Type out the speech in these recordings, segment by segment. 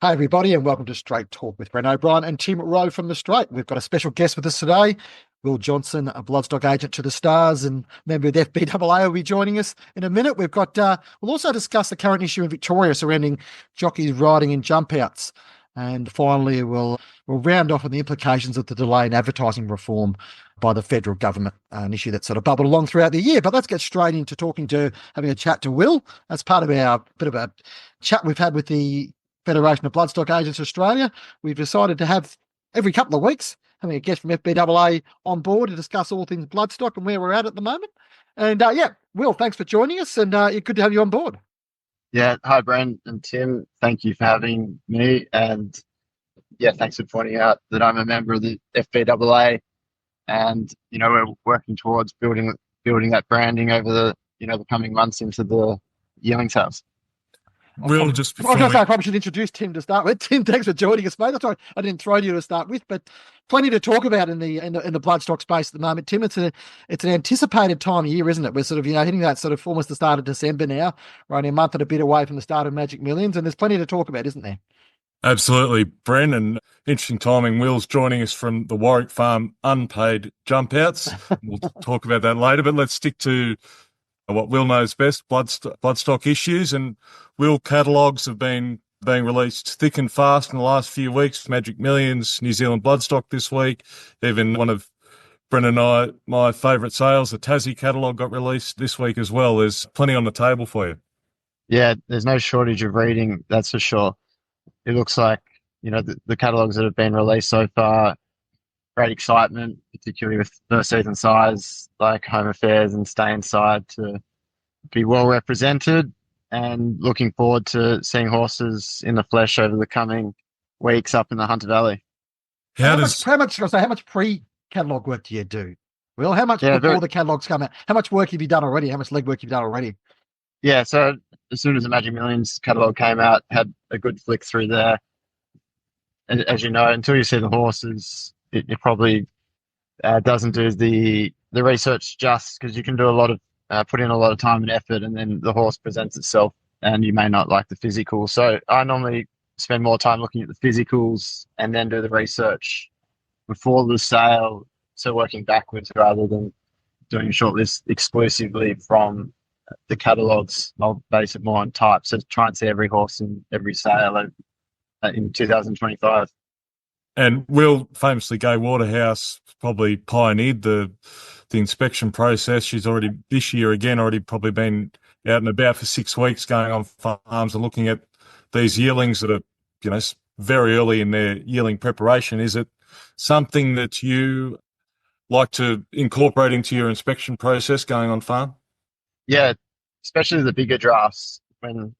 Hi, everybody, and welcome to Straight Talk with Bren O'Brien and Tim Rowe from the Straight. We've got a special guest with us today, Will Johnson, a Bloodstock agent to the Stars and member of the FBAA, will be joining us in a minute. We'll also discuss the current issue in Victoria surrounding jockeys riding in jump outs. And finally, we'll round off on the implications of the delay in advertising reform by the federal government, an issue that sort of bubbled along throughout the year. But let's get straight into having a chat to Will. As part of our bit of a chat we've had with the Federation of Bloodstock Agents Australia, we've decided to have every couple of weeks having a guest from FBAA on board to discuss all things Bloodstock and where we're at the moment. And Will, thanks for joining us, and it's good to have you on board. Yeah, hi, Bren and Tim. Thank you for having me. And yeah, thanks for pointing out that I'm a member of the FBAA. And, we're working towards building that branding over the coming months into the yearlings house. I probably should introduce Tim to start with. Tim, thanks for joining us, mate. Sorry, I didn't throw you to start with, but plenty to talk about in the Bloodstock space at the moment. Tim, it's an anticipated time of year, isn't it? We're sort of hitting that sort of almost the start of December now. We're only a month and a bit away from the start of Magic Millions, and there's plenty to talk about, isn't there? Absolutely, Bren, and interesting timing. Will's joining us from the Warwick Farm unpaid jump outs. We'll talk about that later, but let's stick to what Will knows best, bloodstock issues. And Will, catalogues have been being released thick and fast in the last few weeks. Magic Millions, New Zealand Bloodstock this week. Even one of Bren and my favourite sales, the Tassie catalogue, got released this week as well. There's plenty on the table for you. Yeah, there's no shortage of reading, that's for sure. It looks like, the catalogues that have been released so far, great excitement, particularly with first season size like Home Affairs and Stay Inside to be well represented, and looking forward to seeing horses in the flesh over the coming weeks up in the Hunter Valley. How much pre-catalogue work do you do? Well, how much before the catalogues come out? How much work have you done already? How much legwork have you done already? Yeah, so as soon as the Magic Millions catalogue came out, had a good flick through there. And as you know, until you see the horses, it probably doesn't do the research just, because you can do put in a lot of time and effort, and then the horse presents itself and you may not like the physical. So I normally spend more time looking at the physicals and then do the research before the sale. So working backwards rather than doing a shortlist exclusively from the catalogues. I'll base it more on type. So try and see every horse in every sale in 2025. And Will, famously, Gay Waterhouse probably pioneered the inspection process. She's already this year again probably been out and about for 6 weeks, going on farms and looking at these yearlings that are very early in their yearling preparation. Is it something that you like to incorporate into your inspection process going on farm? Yeah, especially the bigger drafts, when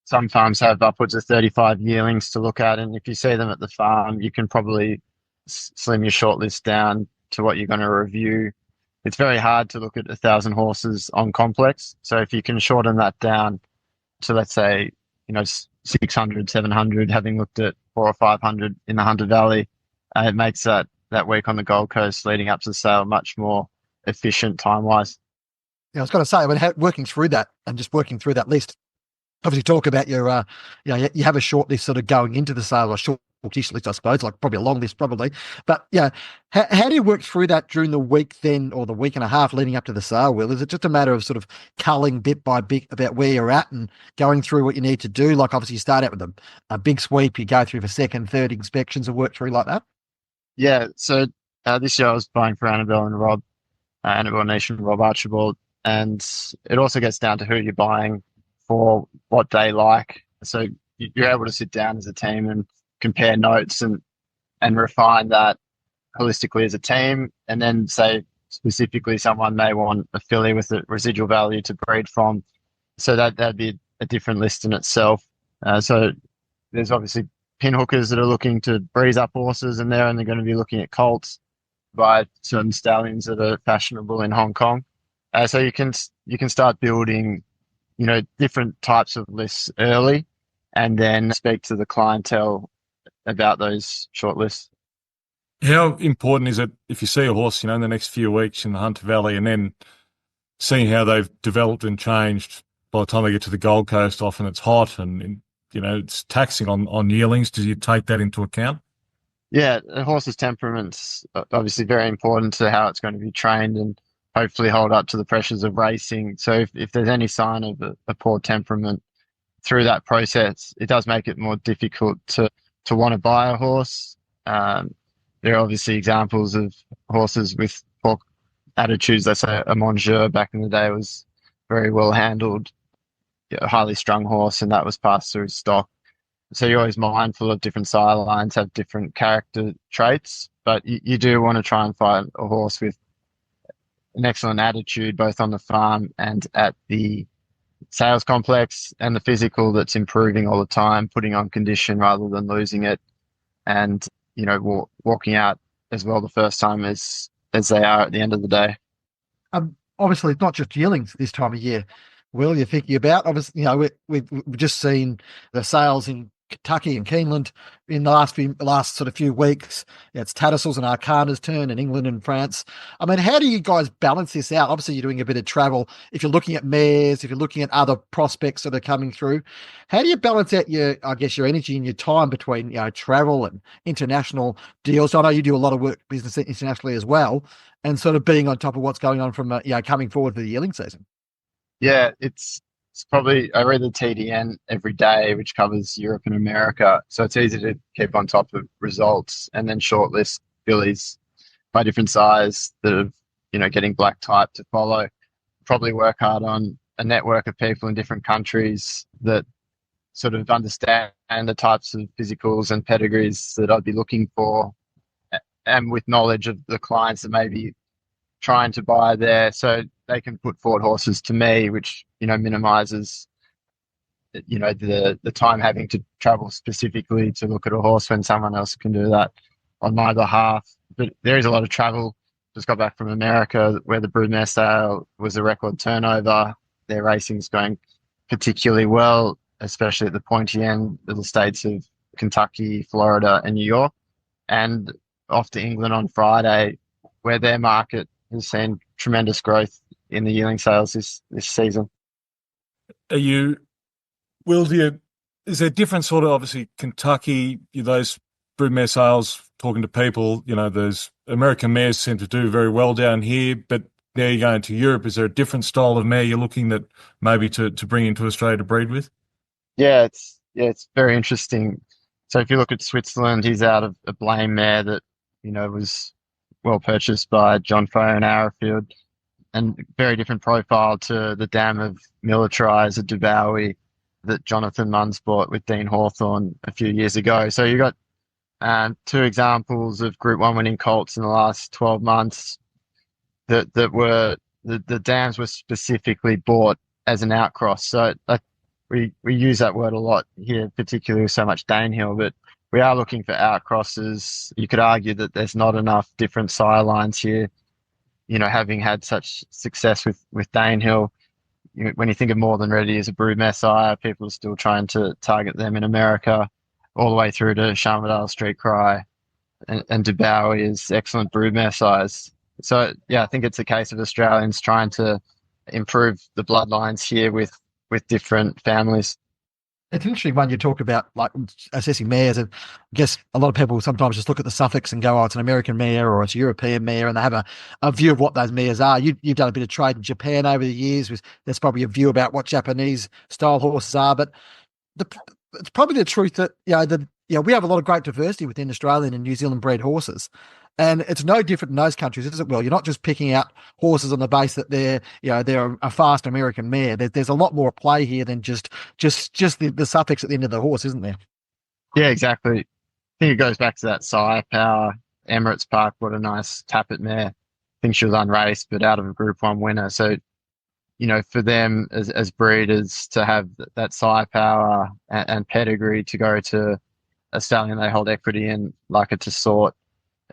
some farms have upwards of 35 yearlings to look at, and if you see them at the farm, you can probably slim your shortlist down to what you're going to review. It's very hard to look at 1,000 horses on complex, so if you can shorten that down to, let's say, 600, 700, having looked at 400 or 500 in the Hunter Valley, it makes that week on the Gold Coast leading up to the sale much more efficient time-wise. Yeah, I was going to say, working through that and just working through that list, obviously talk about your, you have a short list sort of going into the sale, or short list, I suppose, like probably a long list probably. But how do you work through that during the week then, or the week and a half leading up to the sale, Will? Is it just a matter of sort of culling bit by bit about where you're at and going through what you need to do? Like obviously you start out with a big sweep, you go through for second, third inspections and work through like that? Yeah, so this year I was buying for Annabelle Nation, Rob Archibald, and it also gets down to who you're buying for, what they like. So you're able to sit down as a team and compare notes and refine that holistically as a team. And then say specifically someone may want a filly with a residual value to breed from. So that'd be a different list in itself. So there's obviously pin hookers that are looking to breeze up horses, and they're only going to be looking at colts by certain stallions that are fashionable in Hong Kong. So you can start building, different types of lists early, and then speak to the clientele about those short lists. How important is it if you see a horse, in the next few weeks in the Hunter Valley, and then seeing how they've developed and changed by the time they get to the Gold Coast? Often it's hot and it's taxing on yearlings. Do you take that into account? Yeah, a horse's temperament's obviously very important to how it's going to be trained and hopefully hold up to the pressures of racing. So if there's any sign of a poor temperament through that process, it does make it more difficult to want to buy a horse. There are obviously examples of horses with poor attitudes. Let's say a Monsieur back in the day was very well handled, a highly strung horse, and that was passed through stock. So you're always mindful of different sire lines have different character traits, but you do want to try and find a horse with an excellent attitude, both on the farm and at the sales complex, and the physical that's improving all the time, putting on condition rather than losing it, and walking out as well the first time as they are at the end of the day. Obviously, it's not just yearlings this time of year. Will, you're thinking about, obviously, we've just seen the sales in Kentucky and Keeneland in the last sort of few weeks. It's Tattersalls and Arcana's turn in England and France. I mean, how do you guys balance this out? Obviously, you're doing a bit of travel. If you're looking at mares, if you're looking at other prospects that are coming through, how do you balance out your energy and your time between travel and international deals? I know you do a lot of work business internationally as well, and sort of being on top of what's going on from coming forward for the yearling season. Yeah, it's probably, I read the TDN every day, which covers Europe and America. So it's easy to keep on top of results and then shortlist fillies by different size that are, getting black type to follow. Probably work hard on a network of people in different countries that sort of understand the types of physicals and pedigrees that I'd be looking for, and with knowledge of the clients that may be trying to buy there, so they can put forward horses to me, which minimizes the time having to travel specifically to look at a horse when someone else can do that on my behalf. But there is a lot of travel. Just got back from America where the broodmare sale was a record turnover. Their racing's going particularly well, especially at the pointy end of the states of Kentucky, Florida, and New York, and off to England on Friday, where their market has seen tremendous growth in the yearling sales this season. Is there different sort of, obviously Kentucky, those broodmare sales, talking to people, those American mares seem to do very well down here, but now you're going to Europe. Is there a different style of mare you're looking that maybe to bring into Australia to breed with? Yeah, it's very interesting. So if you look at Switzerland, he's out of a Blame mare that, was well purchased by John Frey and Arrowfield, and very different profile to the dam of Militarize, a Dubowie that Jonathan Munns bought with Dean Hawthorne a few years ago. So you got two examples of Group 1 winning colts in the last 12 months that were, the dams were specifically bought as an outcross. So we use that word a lot here, particularly with so much Danehill, but we are looking for outcrosses. You could argue that there's not enough different sire lines here, having had such success with Danehill. When you think of More Than Ready as a broodmare sire, people are still trying to target them in America, all the way through to Sharmadale Street Cry and Dubowie is excellent broodmare sires. So, yeah, I think it's a case of Australians trying to improve the bloodlines here with different families. It's an interesting one you talk about, like assessing mares. And I guess a lot of people sometimes just look at the suffix and go, oh, it's an American mare or it's a European mare, and they have a view of what those mares are. You've done a bit of trade in Japan over the years. There's probably a view about what Japanese style horses are, but it's probably the truth that we have a lot of great diversity within Australian and New Zealand bred horses. And it's no different in those countries, is it? Well, you're not just picking out horses on the base that they're a fast American mare. There's a lot more at play here than just the suffix at the end of the horse, isn't there? Yeah, exactly. I think it goes back to that sire power. Emirates Park, what a nice tappet mare. I think she was unraced, but out of a Group 1 winner. So, for them as breeders to have that sire power and pedigree to go to a stallion they hold equity in, like a Tissot,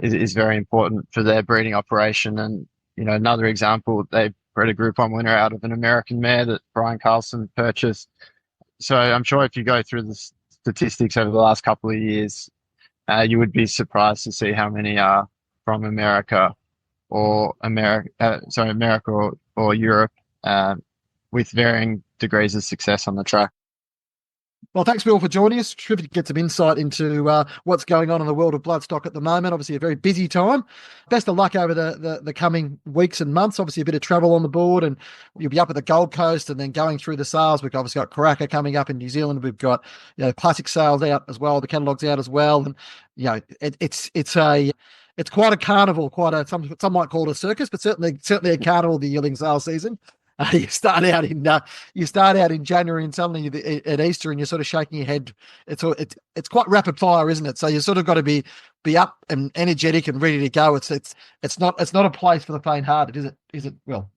is very important for their breeding operation. And, another example, they bred a Group 1 winner out of an American mare that Brian Carlson purchased. So I'm sure if you go through the statistics over the last couple of years, you would be surprised to see how many are from America or Europe, with varying degrees of success on the track. Well, thanks, Will, for joining us. Terrific to get some insight into what's going on in the world of Bloodstock at the moment. Obviously, a very busy time. Best of luck over the coming weeks and months. Obviously, a bit of travel on the board, and you'll be up at the Gold Coast and then going through the sales. We've obviously got Karaka coming up in New Zealand. We've got classic sales out as well. The catalogue's out as well, and it's quite a carnival. Some might call it a circus, but certainly a carnival. The yearling sales season. You start out in January and suddenly at Easter, and you're sort of shaking your head. It's quite rapid fire, isn't it? So you sort of got to be up and energetic and ready to go. It's not a place for the faint-hearted, is it? Is it, Will?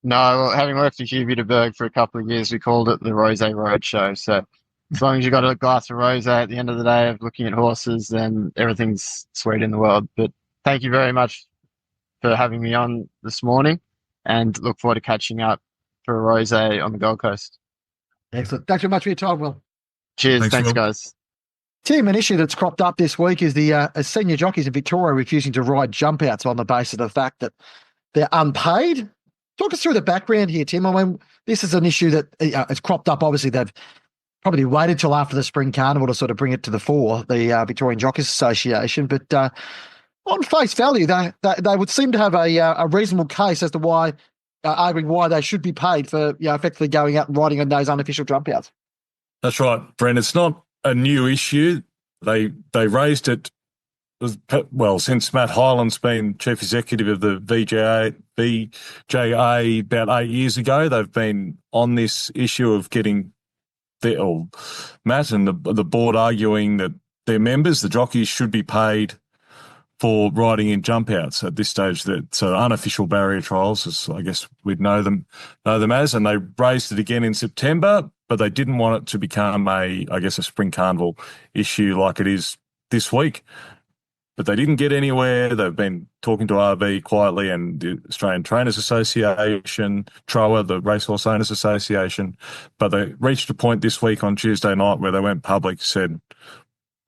No, well, having worked at Hubieterberg for a couple of years, we called it the Rose Roadshow. So as long as you got a glass of rose at the end of the day of looking at horses, then everything's sweet in the world. But thank you very much for having me on this morning, and look forward to catching up for a rosé on the Gold Coast. Excellent. Thanks very much for your time, Will. Cheers. Thanks Will. guys. Tim, an issue that's cropped up this week is the senior jockeys in Victoria refusing to ride jump outs on the basis of the fact that they're unpaid. Talk us through the background here, Tim. I mean, this is an issue that it's cropped up. Obviously, they've probably waited till after the Spring Carnival to sort of bring it to the fore, the Victorian Jockeys Association. But on face value, they would seem to have a reasonable case as to why, arguing why they should be paid for effectively going out and riding on those unofficial jump outs. That's right, Bren. It's not a new issue. They raised it, since Matt Hyland's been chief executive of the VJA about 8 years ago. They've been on this issue of getting Matt and the board arguing that their members, the jockeys, should be paid for riding in jump outs at this stage. So unofficial barrier trials, as I guess we'd know them as, and they raised it again in September, but they didn't want it to become a Spring Carnival issue like it is this week. But they didn't get anywhere. They've been talking to RV quietly and the Australian Trainers Association, TROA, the Racehorse Owners Association. But they reached a point this week on Tuesday night where they went public, said,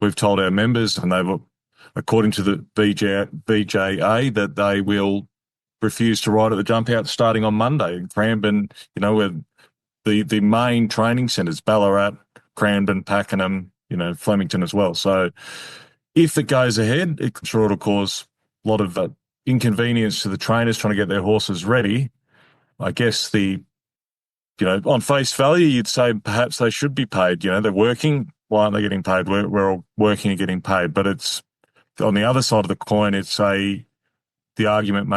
we've told our members, and they've, according to the VJA, that they will refuse to ride at the jump out starting on Monday. Cranbourne, where the main training centres, Ballarat, Cranbourne, Pakenham, Flemington as well. So if it goes ahead, it's sure it'll cause a lot of inconvenience to the trainers trying to get their horses ready. I guess on face value, you'd say perhaps they should be paid. They're working. Why aren't they getting paid? We're all working and getting paid. But it's on the other side of the coin, the argument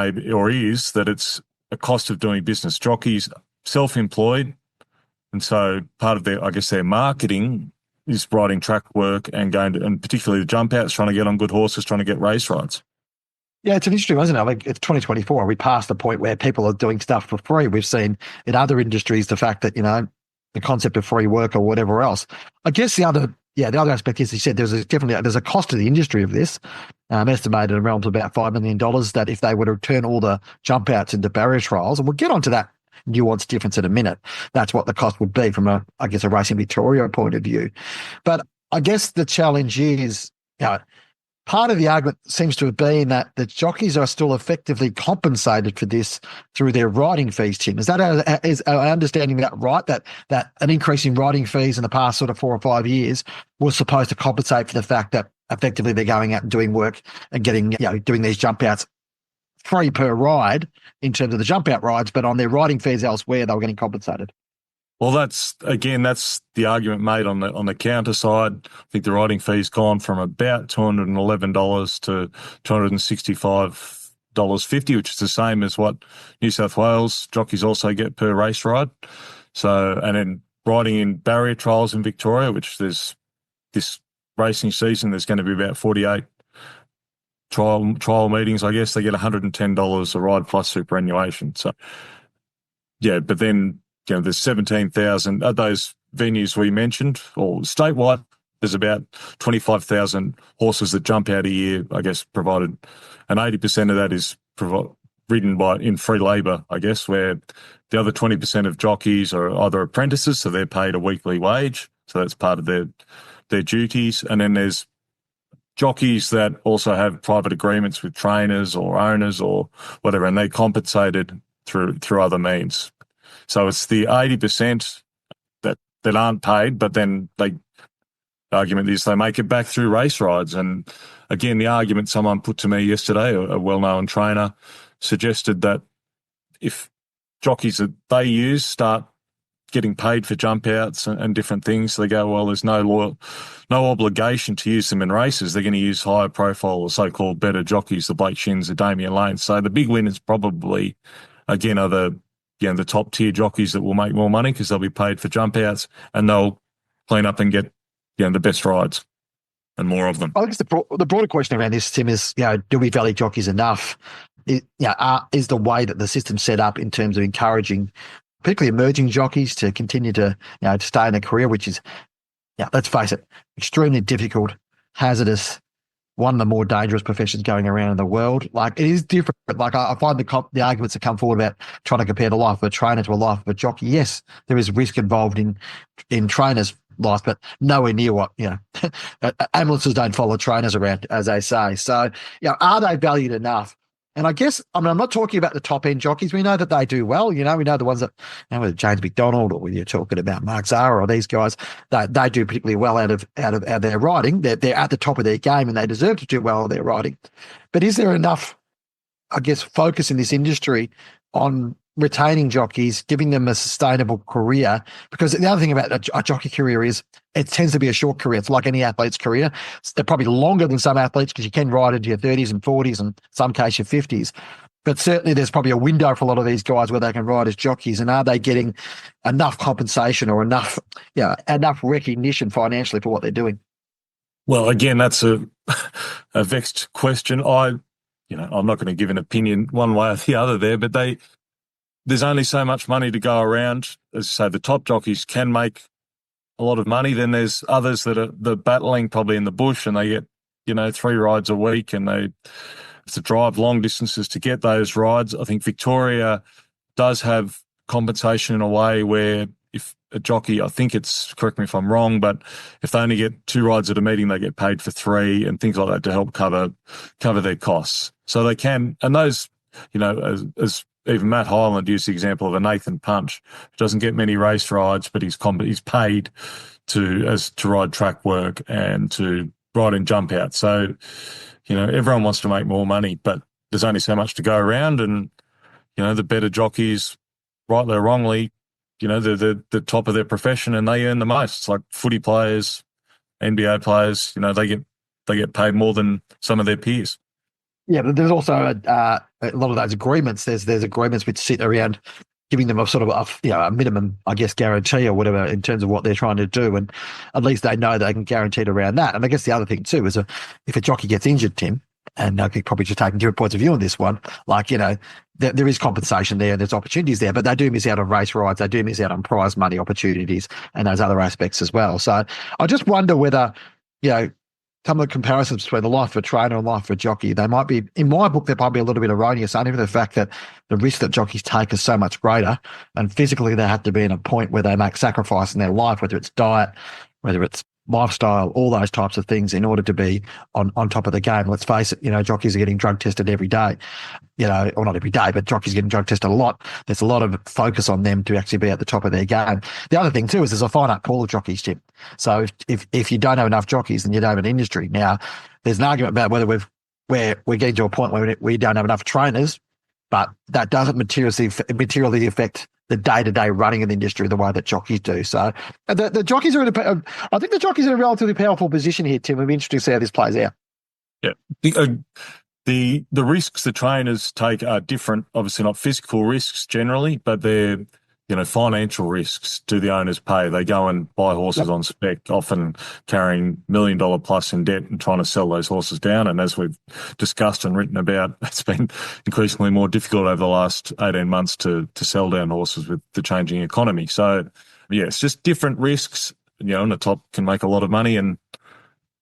is that it's a cost of doing business. Jockeys, self-employed, and so part of their marketing is riding track work and and particularly the jump outs, trying to get on good horses, trying to get race rides. Yeah, it's an interesting one, isn't it? Like, it's 2024. We passed the point where people are doing stuff for free. We've seen in other industries the fact that, the concept of free work or whatever else. I guess the other aspect is, he said there's a cost to the industry of this, estimated in realms of about $5 million, that if they were to turn all the jump outs into barrier trials, and we'll get onto that nuanced difference in a minute, that's what the cost would be from a Racing Victoria point of view. But I guess the challenge is, part of the argument seems to have been that the jockeys are still effectively compensated for this through their riding fees, Tim. Is I understanding that right? That an increase in riding fees in the past sort of 4 or 5 years was supposed to compensate for the fact that effectively they're going out and doing work and getting, doing these jump outs free per ride in terms of the jump out rides, but on their riding fees elsewhere, they were getting compensated. Well, that's the argument made on the counter side. I think the riding fee's gone from about $211 to $265.50, which is the same as what New South Wales jockeys also get per race ride. So, and then riding in barrier trials in Victoria, which there's this racing season, there's going to be about 48 trial meetings. I guess they get $110 a ride plus superannuation. So, yeah, but then, there's 17,000 at those venues we mentioned, or statewide, there's about 25,000 horses that jump out a year, I guess, provided, and 80% of that is ridden in free labour, I guess, where the other 20% of jockeys are either apprentices, so they're paid a weekly wage, so that's part of their duties, and then there's jockeys that also have private agreements with trainers or owners or whatever, and they're compensated through other means. So it's the 80% that that aren't paid, but then the argument is they make it back through race rides. And again, the argument someone put to me yesterday, a well-known trainer, suggested that if jockeys that they use start getting paid for jump outs and different things, they go, well, there's no obligation to use them in races. They're going to use higher profile or so-called better jockeys, the Blake Shins, the Damien Lanes. So the big winners probably, again, are the top tier jockeys that will make more money because they'll be paid for jump outs and they'll clean up and get the best rides and more of them. I guess the broader question around this, Tim, is, do we value jockeys enough? Is the way that the system's set up in terms of encouraging particularly emerging jockeys to continue to stay in a career, which is, let's face it, extremely difficult, hazardous, one of the more dangerous professions going around in the world. Like, it is different. Like, I find the arguments that come forward about trying to compare the life of a trainer to a life of a jockey. Yes, there is risk involved in trainers' life, but nowhere near what, ambulances don't follow trainers around, as they say. So, are they valued enough? And I guess, I'm not talking about the top end jockeys. We know that they do well. We know the ones that, whether James McDonald or whether you're talking about Mark Zahra or these guys, they do particularly well out of their riding. They're at the top of their game and they deserve to do well in their riding. But is there enough, I guess, focus in this industry on retaining jockeys, giving them a sustainable career? Because the other thing about a jockey career is it tends to be a short career. It's like any athlete's career. They're probably longer than some athletes because you can ride into your 30s and 40s and in some case your 50s. But certainly there's probably a window for a lot of these guys where they can ride as jockeys. And are they getting enough compensation or enough recognition financially for what they're doing? Well, again, that's a vexed question. I'm not going to give an opinion one way or the other there, but there's only so much money to go around. As I say, the top jockeys can make a lot of money. Then there's others that are battling probably in the bush and they get, 3 rides a week and they have to drive long distances to get those rides. I think Victoria does have compensation in a way where if a jockey, I think it's, correct me if I'm wrong, but if they only get 2 rides at a meeting, they get paid for 3 and things like that to help cover their costs. So they can, and those, as even Matt Hyland used the example of a Nathan Punch, who doesn't get many race rides, but he's paid to ride track work and to ride in jump out. So, everyone wants to make more money, but there's only so much to go around. And, the better jockeys, rightly or wrongly, they're the top of their profession and they earn the most. It's like footy players, NBA players, they get paid more than some of their peers. Yeah, but there's also a lot of those agreements. There's agreements which sit around giving them a sort of a minimum, I guess, guarantee or whatever in terms of what they're trying to do, and at least they know they can guarantee it around that. And I guess the other thing too is if a jockey gets injured, Tim, and I think probably just taking different points of view on this one, there is compensation there, there's opportunities there, but they do miss out on race rides, they do miss out on prize money opportunities and those other aspects as well. So I just wonder whether, some of the comparisons between the life of a trainer and life of a jockey, they might be, in my book, they're probably a little bit erroneous, only for the fact that the risk that jockeys take is so much greater, and physically they have to be in a point where they make sacrifice in their life, whether it's diet, whether it's lifestyle, all those types of things in order to be on top of the game. Let's face it, jockeys are getting drug tested every day, or not every day, but jockeys are getting drug tested a lot. There's a lot of focus on them to actually be at the top of their game. The other thing too is there's a finite pool of jockeys, Tim. So if you don't have enough jockeys, then you don't have an industry. Now, there's an argument about whether we're getting to a point where we don't have enough trainers, but that doesn't materially affect the day-to-day running of the industry the way that jockeys do. So the jockeys are I think the jockeys are in a relatively powerful position here, Tim. It'll be interesting to see how this plays out. Yeah. The risks the trainers take are different, obviously not physical risks generally, but they're, financial risks. Do the owners pay? They go and buy horses on spec, often carrying $1 million plus in debt and trying to sell those horses down. And as we've discussed and written about, it's been increasingly more difficult over the last 18 months to sell down horses with the changing economy. So, yeah, it's just different risks. And the top can make a lot of money. And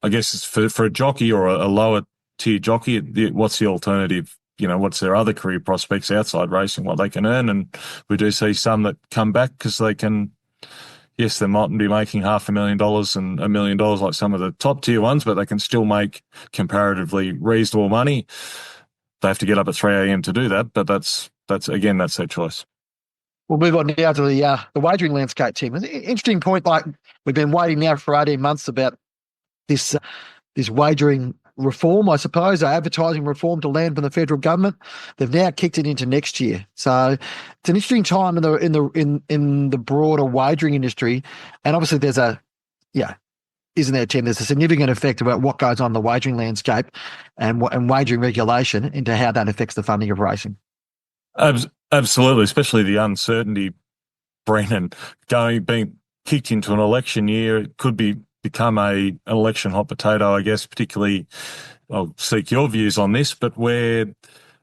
I guess it's for a jockey or a lower tier jockey, what's the alternative? What's their other career prospects outside racing, what they can earn? And we do see some that come back because they can, yes, they mightn't be making $500,000 and $1 million like some of the top tier ones, but they can still make comparatively reasonable money. They have to get up at 3 a.m. to do that, but that's their choice. We'll move on now to the wagering landscape, Tim. An interesting point. Like, we've been waiting now for 18 months about this wagering reform, I suppose, advertising reform to land from the federal government. They've now kicked it into next year, so it's an interesting time in the broader wagering industry. And obviously, isn't there, Tim? There's a significant effect about what goes on in the wagering landscape and wagering regulation into how that affects the funding of racing. Absolutely, especially the uncertainty, Brennan, being kicked into an election year. It could become an election hot potato, I guess. Particularly, I'll seek your views on this, but where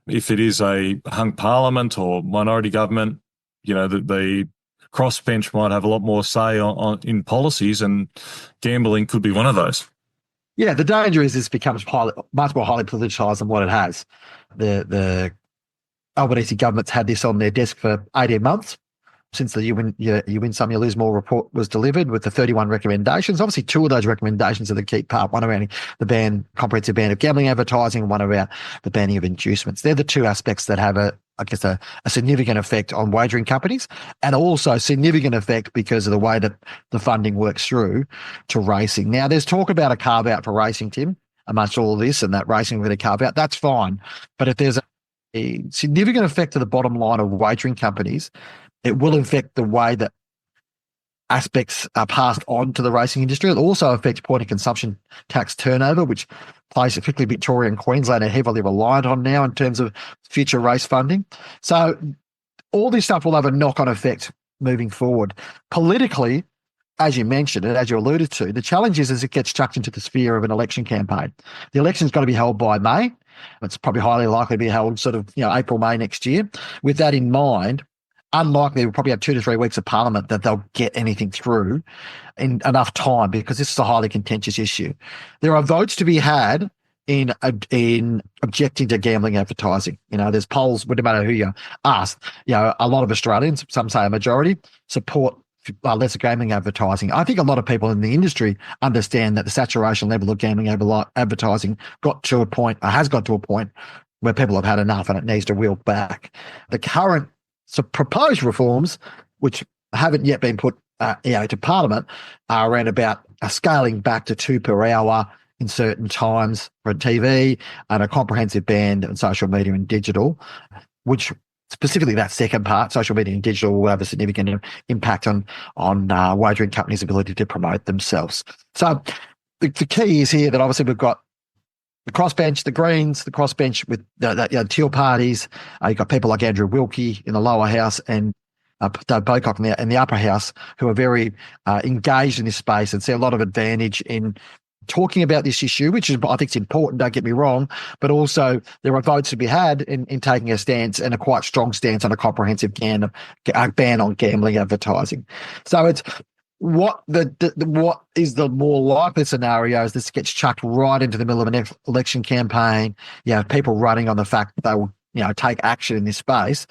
if it is a hung parliament or minority government, the crossbench might have a lot more say in policies, and gambling could be one of those. Yeah, the danger is this becomes much more highly politicized than what it has. The Albanese government's had this on their desk for 18 months since the you win some, you lose more report was delivered with the 31 recommendations. Obviously, two of those recommendations are the key part, one around the comprehensive ban of gambling advertising, and one around the banning of inducements. They're the two aspects that have a significant effect on wagering companies, and also significant effect because of the way that the funding works through to racing. Now, there's talk about a carve-out for racing, Tim, amongst all of this, and that racing with a carve-out. That's fine. But if there's a significant effect to the bottom line of wagering companies, it will affect the way that aspects are passed on to the racing industry. It also affects point of consumption tax turnover, which places particularly Victoria and Queensland are heavily reliant on now in terms of future race funding. So all this stuff will have a knock-on effect moving forward. Politically, as you mentioned and as you alluded to, the challenge is as it gets chucked into the sphere of an election campaign. The election's got to be held by May. It's probably highly likely to be held sort of April, May next year. With that in mind, unlikely we'll probably have 2 to 3 weeks of Parliament that they'll get anything through in enough time, because this is a highly contentious issue. There are votes to be had in objecting to gambling advertising. There's polls, no matter who you ask, a lot of Australians, some say a majority, support lesser gambling advertising. I think a lot of people in the industry understand that the saturation level of gambling advertising has got to a point where people have had enough and it needs to wheel back. The current proposed reforms, which haven't yet been put to Parliament, are around about a scaling back to 2 per hour in certain times for TV, and a comprehensive ban on social media and digital, which specifically that second part, social media and digital, will have a significant impact on wagering companies' ability to promote themselves. So the key is here that obviously we've got the crossbench, the Greens, the crossbench with the Teal parties. You've got people like Andrew Wilkie in the lower house and Doug Bocock in the upper house, who are very engaged in this space and see a lot of advantage in talking about this issue, which is, I think, is important, don't get me wrong, but also there are votes to be had in taking a stance, and a quite strong stance on a comprehensive ban on gambling advertising. So it's what is the more likely scenario is this gets chucked right into the middle of an election campaign. People running on the fact that they will take action in this space.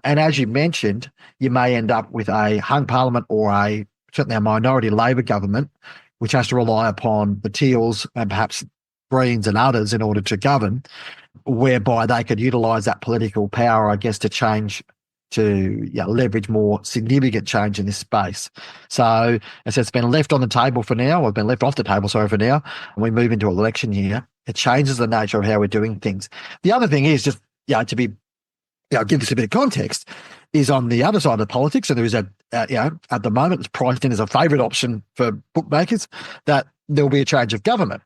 And as you mentioned, you may end up with a hung parliament or certainly a minority Labor government, which has to rely upon the Teals and perhaps Greens and others in order to govern, whereby they could utilise that political power, I guess, to leverage more significant change in this space. So as it's been left on the table for now, or been left off the table, for now, and we move into an election year, it changes the nature of how we're doing things. The other thing is just, to be, give this a bit of context, is on the other side of politics, and there is at the moment, it's priced in as a favourite option for bookmakers, that there will be a change of government.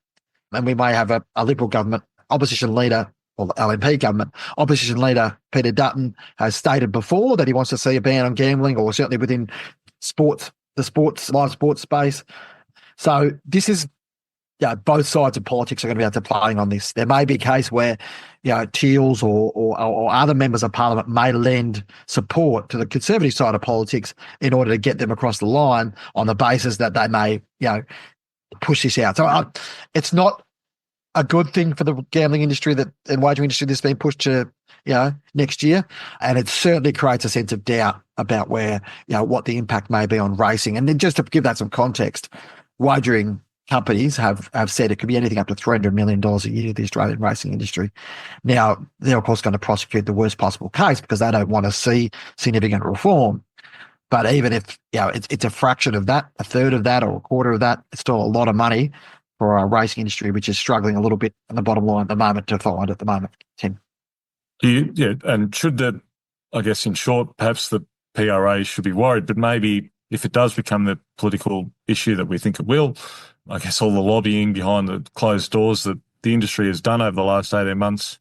And we may have a Liberal government, opposition leader, or the LNP government, opposition leader Peter Dutton has stated before that he wants to see a ban on gambling, or certainly within live sports space. So this is, both sides of politics are going to be able to playing on this. There may be a case where, Teals or other members of Parliament may lend support to the Conservative side of politics in order to get them across the line on the basis that they may, push this out. So it's not a good thing for the gambling industry and wagering industry that's been pushed to, next year. And it certainly creates a sense of doubt about where, what the impact may be on racing. And then just to give that some context, wagering companies have said it could be anything up to $300 million a year to the Australian racing industry. Now, they're of course going to prosecute the worst possible case because they don't want to see significant reform. But even if it's a fraction of that, a third of that, or a quarter of that, it's still a lot of money for our racing industry, which is struggling a little bit on the bottom line at the moment to find at the moment, Tim. Yeah, and should that, I guess, in short, perhaps the PRA should be worried, but maybe if it does become the political issue that we think it will, I guess all the lobbying behind the closed doors that the industry has done over the last 18 months,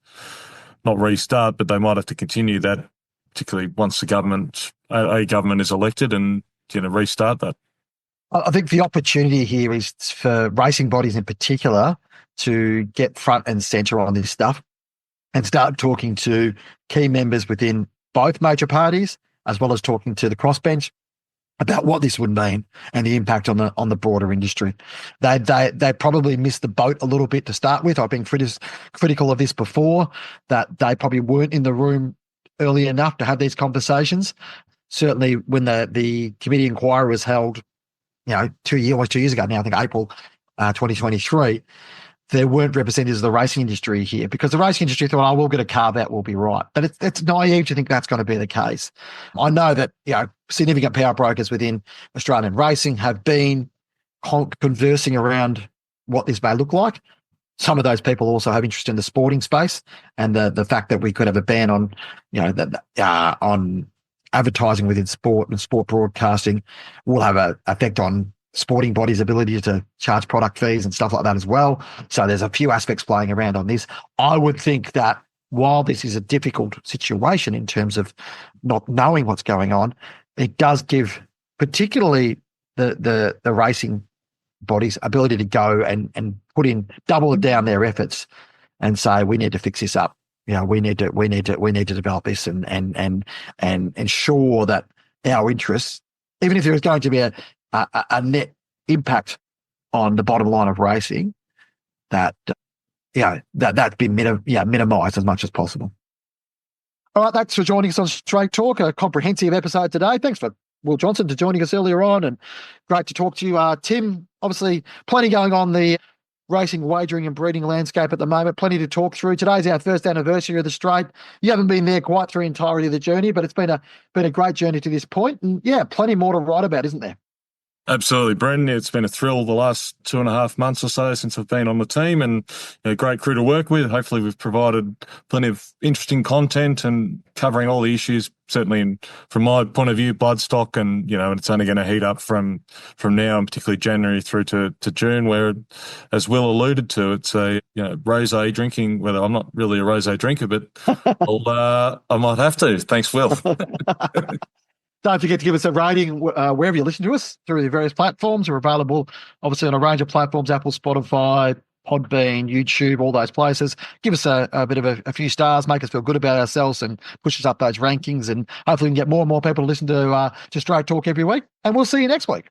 not restart, but they might have to continue that, particularly once a government is elected and restart that. I think the opportunity here is for racing bodies in particular to get front and centre on this stuff and start talking to key members within both major parties, as well as talking to the crossbench about what this would mean and the impact on the broader industry. They probably missed the boat a little bit to start with. I've been critical of this before, that they probably weren't in the room early enough to have these conversations. Certainly when the committee inquiry was held, 2 years ago now, I think April 2023, there weren't representatives of the racing industry here because the racing industry thought, we'll get a carve out, we'll be right. But it's naive to think that's going to be the case. I know that, significant power brokers within Australian racing have been conversing around what this may look like. Some of those people also have interest in the sporting space and the fact that we could have a ban on, on advertising within sport and sport broadcasting will have an effect on sporting bodies' ability to charge product fees and stuff like that as well. So there's a few aspects playing around on this. I would think that while this is a difficult situation in terms of not knowing what's going on, it does give particularly the racing bodies ability to go and double down their efforts and say, we need to fix this up. We need to develop this and ensure that our interests, even if there is going to be a net impact on the bottom line of racing, that's been minimised as much as possible. All right, thanks for joining us on Straight Talk, a comprehensive episode today. Thanks for Will Johnson for joining us earlier on, and great to talk to you. Tim, obviously plenty going on the racing, wagering and breeding landscape at the moment, plenty to talk through. Today's our first anniversary of the straight. You haven't been there quite through the entirety of the journey, but it's been a great journey to this point, and plenty more to write about, isn't there? Absolutely, Bren. It's been a thrill the last 2.5 months or so since I've been on the team, and a great crew to work with. Hopefully we've provided plenty of interesting content and covering all the issues, certainly from my point of view, Bloodstock, and it's only going to heat up from now, and particularly January through to June, where, as Will alluded to, it's a rosé drinking. Well, I'm not really a rosé drinker, but I might have to. Thanks, Will. Don't forget to give us a rating wherever you listen to us through the various platforms. We're available, obviously, on a range of platforms: Apple, Spotify, Podbean, YouTube, all those places. Give us a bit of a few stars, make us feel good about ourselves and push us up those rankings. And hopefully we can get more and more people to listen to Straight Talk every week. And we'll see you next week.